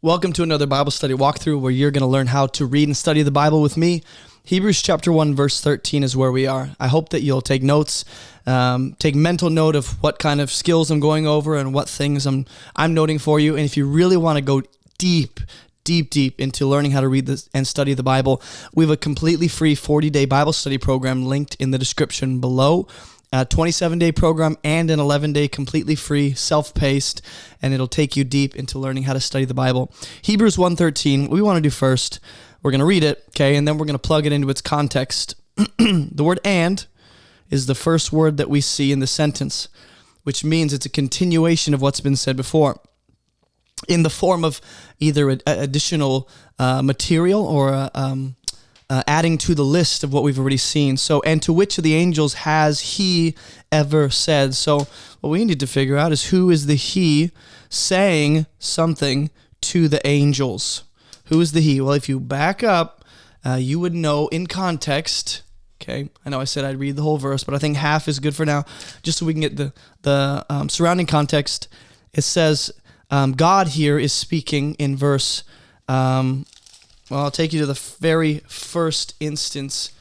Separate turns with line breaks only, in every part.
Welcome to another Bible study walkthrough where you're going to learn how to read and study the Bible with me. Hebrews chapter 1 verse 13 is where we are. I hope that you'll take notes, take mental note of what kind of skills I'm going over and what things I'm noting for you. And if you really want to go deep into learning how to read this and study the Bible, we have a completely free 40-day Bible study program linked in the description below. A 27-day program and an 11-day completely free, self-paced, and it'll take you deep into learning how to study the Bible. Hebrews 1:13, what we want to do first, we're going to read it, okay, and then we're going to plug it into its context. The word "and" is the first word that we see in the sentence, which means it's a continuation of what's been said before, in the form of either additional material or adding to the list of what we've already seen. So, and to which of the angels has he ever said? So what we need to figure out is who is the he saying something to the angels? Who is the he? Well, if you back up, you would know in context. Okay, I know I said I'd read the whole verse, but I think half is good for now, just so we can get the surrounding context. It says God here is speaking in verse Well, I'll take you to the very first instance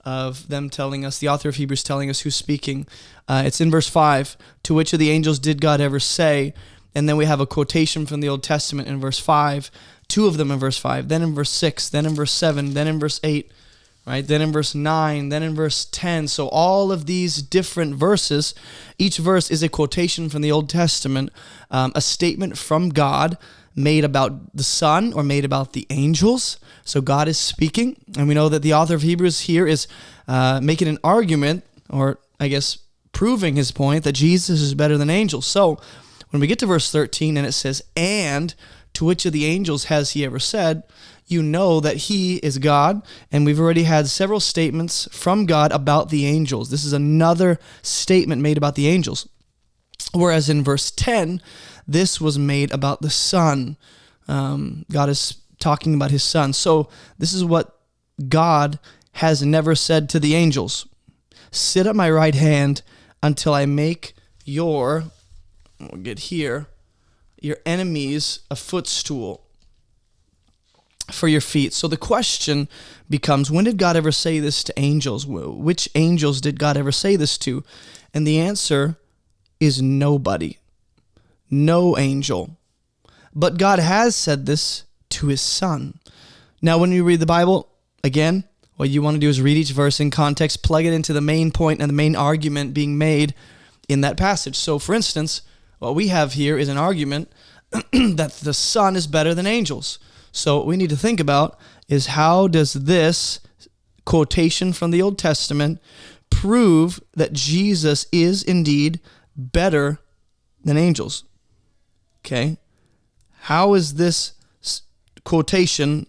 of them telling us, the author of Hebrews telling us who's speaking. It's in verse 5, to which of the angels did God ever say? And then we have a quotation from the Old Testament in verse 5, two of them in verse 5, then in verse 6, then in verse 7, then in verse 8, right? Then in verse 9, then in verse 10. So all of these different verses, each verse is a quotation from the Old Testament, a statement from God, made about the Son or made about the angels. So God is speaking, and we know that the author of Hebrews here is making an argument, or I guess proving his point, that Jesus is better than angels. So when we get to verse 13 and it says, and to which of the angels has he ever said, you know that he is God, and we've already had several statements from God about the angels. This is another statement made about the angels. Whereas in verse 10, this was made about the Son. God is talking about his Son. So this is what God has never said to the angels. Sit at my right hand until I make your, we'll get here, your enemies a footstool for your feet. So the question becomes, when did God ever say this to angels? Which angels did God ever say this to? And the answer is nobody. No angel. But God has said this to his Son. Now, when you read the Bible, again, what you want to do is read each verse in context, plug it into the main point and the main argument being made in that passage. So, for instance, what we have here is an argument that the Son is better than angels. So what we need to think about is, how does this quotation from the Old Testament prove that Jesus is indeed better than angels? Okay, how is this quotation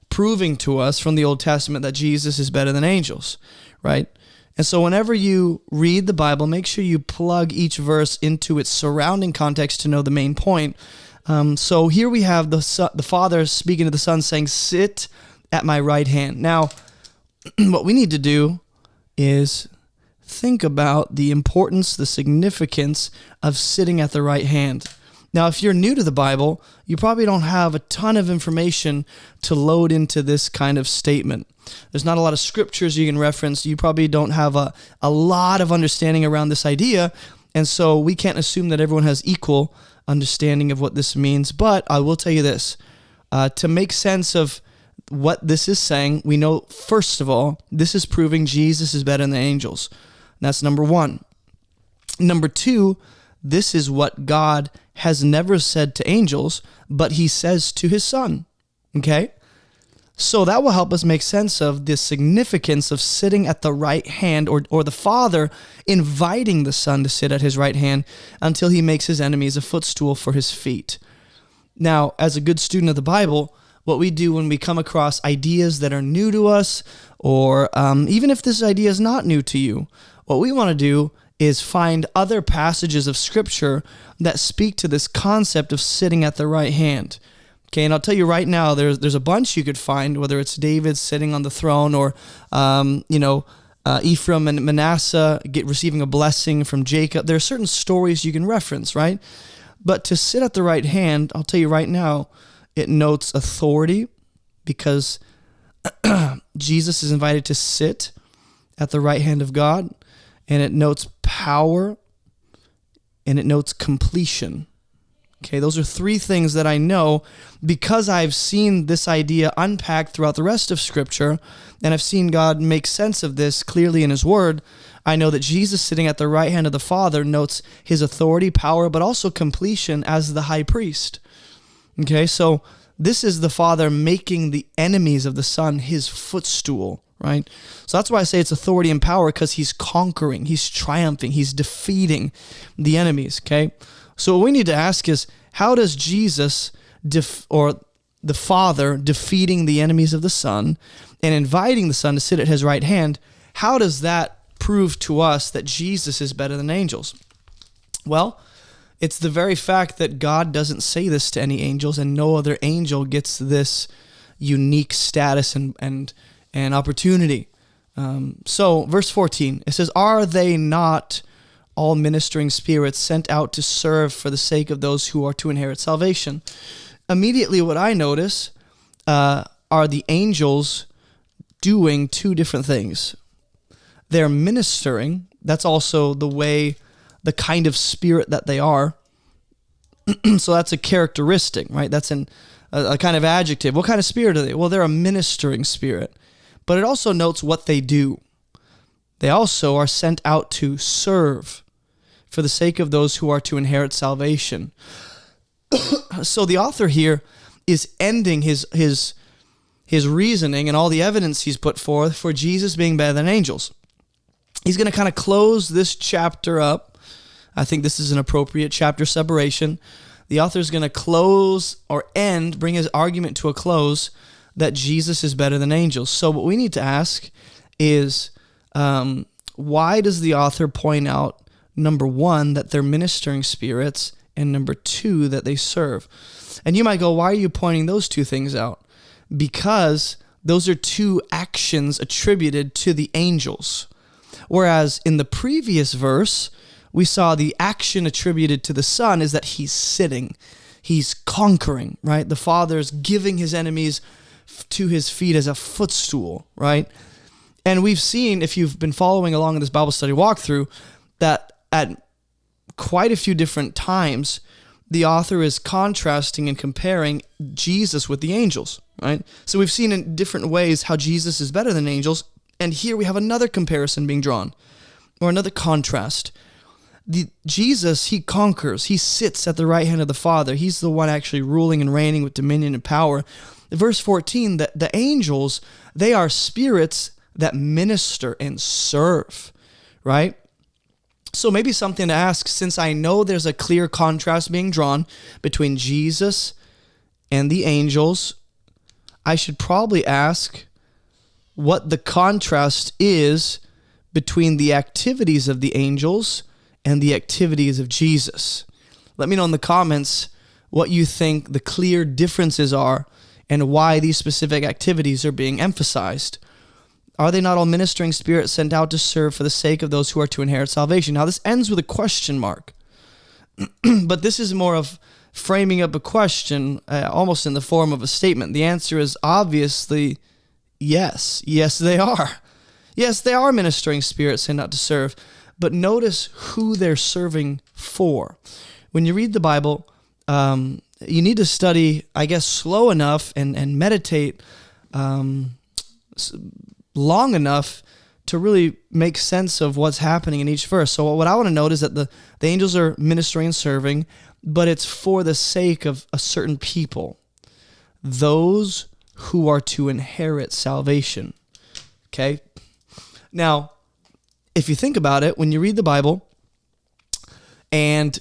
proving to us from the Old Testament that Jesus is better than angels, right? And so whenever you read the Bible, make sure you plug each verse into its surrounding context to know the main point. So here we have the Father speaking to the Son, saying, sit at my right hand. Now, what we need to do is think about the importance, the significance of sitting at the right hand. Now, if you're new to the Bible, you probably don't have a ton of information to load into this kind of statement. There's not a lot of scriptures you can reference. You probably don't have a lot of understanding around this idea, and so we can't assume that everyone has equal understanding of what this means. But I will tell you this, to make sense of what this is saying, we know, first of all, this is proving Jesus is better than the angels. And that's number one. Number two, this is what God has never said to angels, but he says to his Son. Okay? So that will help us make sense of the significance of sitting at the right hand, or the Father inviting the Son to sit at his right hand until he makes his enemies a footstool for his feet. Now, as a good student of the Bible, what we do when we come across ideas that are new to us, or even if this idea is not new to you, what we want to do is find other passages of Scripture that speak to this concept of sitting at the right hand. Okay, and I'll tell you right now, there's a bunch you could find, whether it's David sitting on the throne, or Ephraim and Manasseh receiving a blessing from Jacob. There are certain stories you can reference, right? But to sit at the right hand, I'll tell you right now, it notes authority because Jesus is invited to sit at the right hand of God, and it notes power, and it notes completion. Okay, those are three things that I know because I've seen this idea unpacked throughout the rest of Scripture, and I've seen God make sense of this clearly in His Word. I know that Jesus sitting at the right hand of the Father notes His authority, power, but also completion as the high priest. Okay, so this is the Father making the enemies of the Son His footstool, right? So that's why I say it's authority and power, because He's conquering, He's triumphing, He's defeating the enemies, okay? So what we need to ask is, how does Jesus, or the Father, defeating the enemies of the Son and inviting the Son to sit at His right hand, how does that prove to us that Jesus is better than angels? Well, it's the very fact that God doesn't say this to any angels, and no other angel gets this unique status and opportunity. So, verse 14, it says, "Are they not all ministering spirits sent out to serve for the sake of those who are to inherit salvation?" Immediately what I notice are the angels doing two different things. They're ministering. That's also the kind of spirit that they are. So that's a characteristic, right? That's a kind of adjective. What kind of spirit are they? Well, they're a ministering spirit. But it also notes what they do. They also are sent out to serve for the sake of those who are to inherit salvation. So the author here is ending his reasoning and all the evidence he's put forth for Jesus being better than angels. He's going to kind of close this chapter up. I think this is an appropriate chapter separation. The author is going to close or bring his argument to a close that Jesus is better than angels. So what we need to ask is, why does the author point out, number one, that they're ministering spirits, and number two, that they serve? And you might go, why are you pointing those two things out? Because those are two actions attributed to the angels. Whereas in the previous verse, we saw the action attributed to the Son is that He's sitting. He's conquering, right? The Father's giving His enemies to His feet as a footstool, right? And we've seen, if you've been following along in this Bible study walkthrough, that at quite a few different times, the author is contrasting and comparing Jesus with the angels, right? So we've seen in different ways how Jesus is better than angels, and here we have another comparison being drawn, or another contrast. Jesus, He conquers. He sits at the right hand of the Father. He's the one actually ruling and reigning with dominion and power. Verse 14, the angels, they are spirits that minister and serve, right? So maybe something to ask, since I know there's a clear contrast being drawn between Jesus and the angels, I should probably ask what the contrast is between the activities of the angels and the activities of Jesus. Let me know in the comments what you think the clear differences are and why these specific activities are being emphasized. Are they not all ministering spirits sent out to serve for the sake of those who are to inherit salvation? Now, this ends with a question mark, but this is more of framing up a question, almost in the form of a statement. The answer is obviously yes. Yes, they are. Yes, they are ministering spirits sent out to serve, but notice who they're serving for. When you read the Bible, you need to study, I guess, slow enough and meditate long enough to really make sense of what's happening in each verse. So what I want to note is that the angels are ministering and serving, but it's for the sake of a certain people, those who are to inherit salvation. Okay? Now, if you think about it, when you read the Bible, and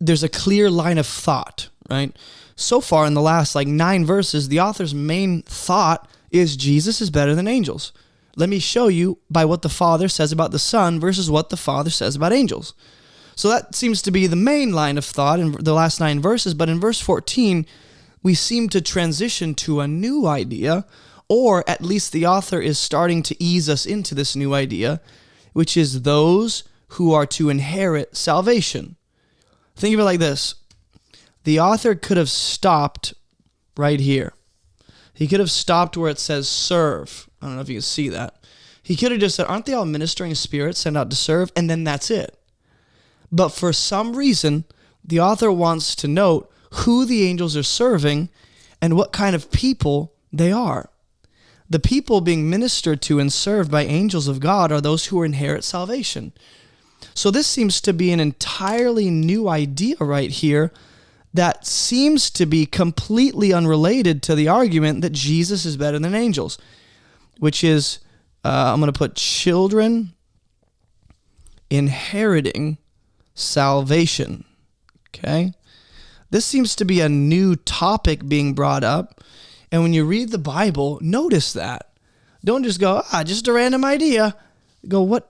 there's a clear line of thought, right? So far in the last 9 verses, the author's main thought is Jesus is better than angels. Let me show you by what the Father says about the Son versus what the Father says about angels. So that seems to be the main line of thought in the last 9 verses, but in verse 14, we seem to transition to a new idea, or at least the author is starting to ease us into this new idea, which is those who are to inherit salvation. Think of it like this. The author could have stopped right here. He could have stopped where it says serve. I don't know if you can see that. He could have just said, aren't they all ministering spirits sent out to serve? And then that's it. But for some reason, the author wants to note who the angels are serving and what kind of people they are. The people being ministered to and served by angels of God are those who inherit salvation. So this seems to be an entirely new idea right here that seems to be completely unrelated to the argument that Jesus is better than angels, which is, I'm going to put children inheriting salvation. Okay? This seems to be a new topic being brought up. And when you read the Bible, notice that. Don't just go, just a random idea. Go,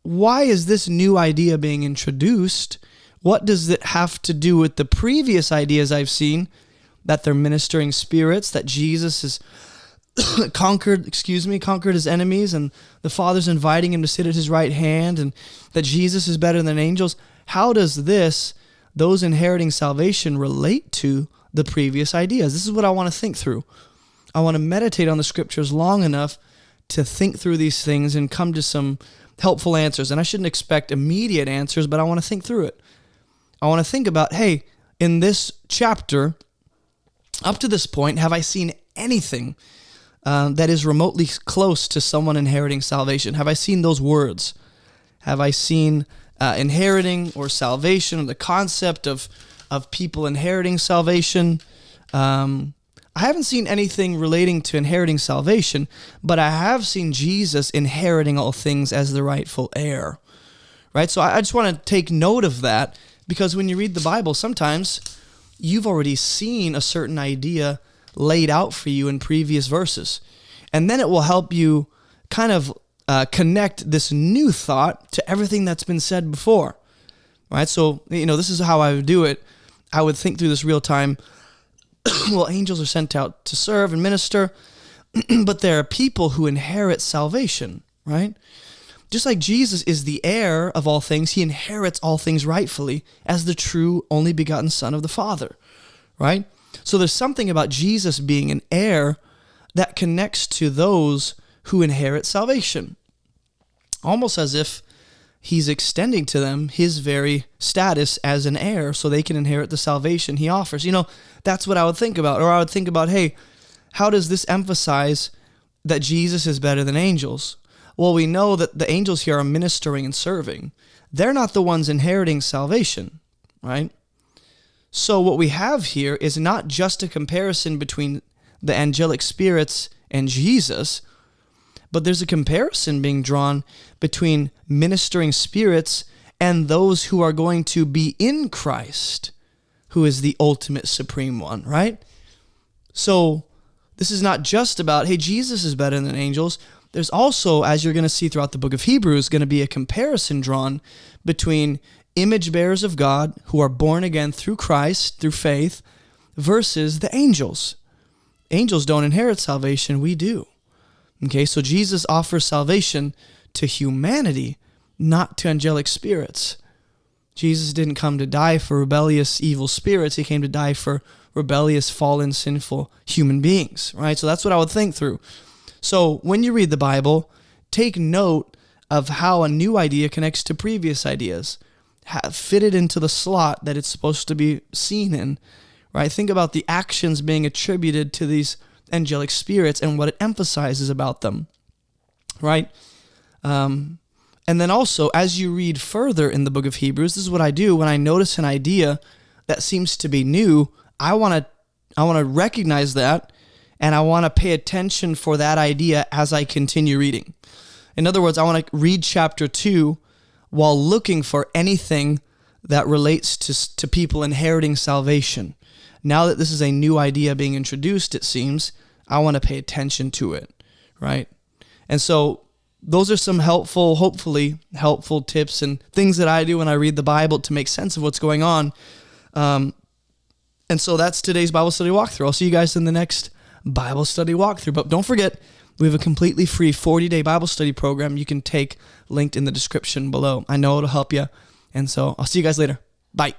why is this new idea being introduced? What does it have to do with the previous ideas I've seen, that they're ministering spirits, that Jesus has conquered his enemies, and the Father's inviting him to sit at his right hand, and that Jesus is better than angels? How does those inheriting salvation relate to the previous ideas? This is what I want to think through. I want to meditate on the scriptures long enough to think through these things and come to some helpful answers. And I shouldn't expect immediate answers, but I want to think through it. I want to think about, hey, in this chapter, up to this point, have I seen anything that is remotely close to someone inheriting salvation? Have I seen those words? Have I seen inheriting or salvation, or the concept of people inheriting salvation? I haven't seen anything relating to inheriting salvation, but I have seen Jesus inheriting all things as the rightful heir, right? So I just want to take note of that, because when you read the Bible, sometimes you've already seen a certain idea laid out for you in previous verses, and then it will help you kind of connect this new thought to everything that's been said before, right? So, this is how I would do it. I would think through this real time. Well, angels are sent out to serve and minister, but there are people who inherit salvation, right? Just like Jesus is the heir of all things, he inherits all things rightfully as the true only begotten Son of the Father, right? So there's something about Jesus being an heir that connects to those who inherit salvation, almost as if he's extending to them his very status as an heir so they can inherit the salvation he offers. That's what I would think about. Or I would think about, hey, how does this emphasize that Jesus is better than angels? Well, we know that the angels here are ministering and serving. They're not the ones inheriting salvation, right? So what we have here is not just a comparison between the angelic spirits and Jesus, but there's a comparison being drawn between ministering spirits and those who are going to be in Christ, who is the ultimate supreme one, right? So this is not just about, hey, Jesus is better than angels. There's also, as you're going to see throughout the book of Hebrews, going to be a comparison drawn between image bearers of God who are born again through Christ, through faith, versus the angels. Angels don't inherit salvation, we do. Okay, so Jesus offers salvation to humanity, not to angelic spirits. Jesus didn't come to die for rebellious, evil spirits. He came to die for rebellious, fallen, sinful human beings, right? So that's what I would think through. So when you read the Bible, take note of how a new idea connects to previous ideas. Fit it into the slot that it's supposed to be seen in, right? Think about the actions being attributed to these angelic spirits and what it emphasizes about them, right? And then also, as you read further in the book of Hebrews, this is what I do when I notice an idea that seems to be new. I want to recognize that, and I want to pay attention for that idea as I continue reading. In other words, I want to read chapter 2 while looking for anything that relates to people inheriting salvation. Now that this is a new idea being introduced, it seems, I want to pay attention to it, right? And so those are some hopefully helpful tips and things that I do when I read the Bible to make sense of what's going on. And so that's today's Bible study walkthrough. I'll see you guys in the next Bible study walkthrough. But don't forget, we have a completely free 40-day Bible study program you can take, linked in the description below. I know it'll help you. And so I'll see you guys later. Bye.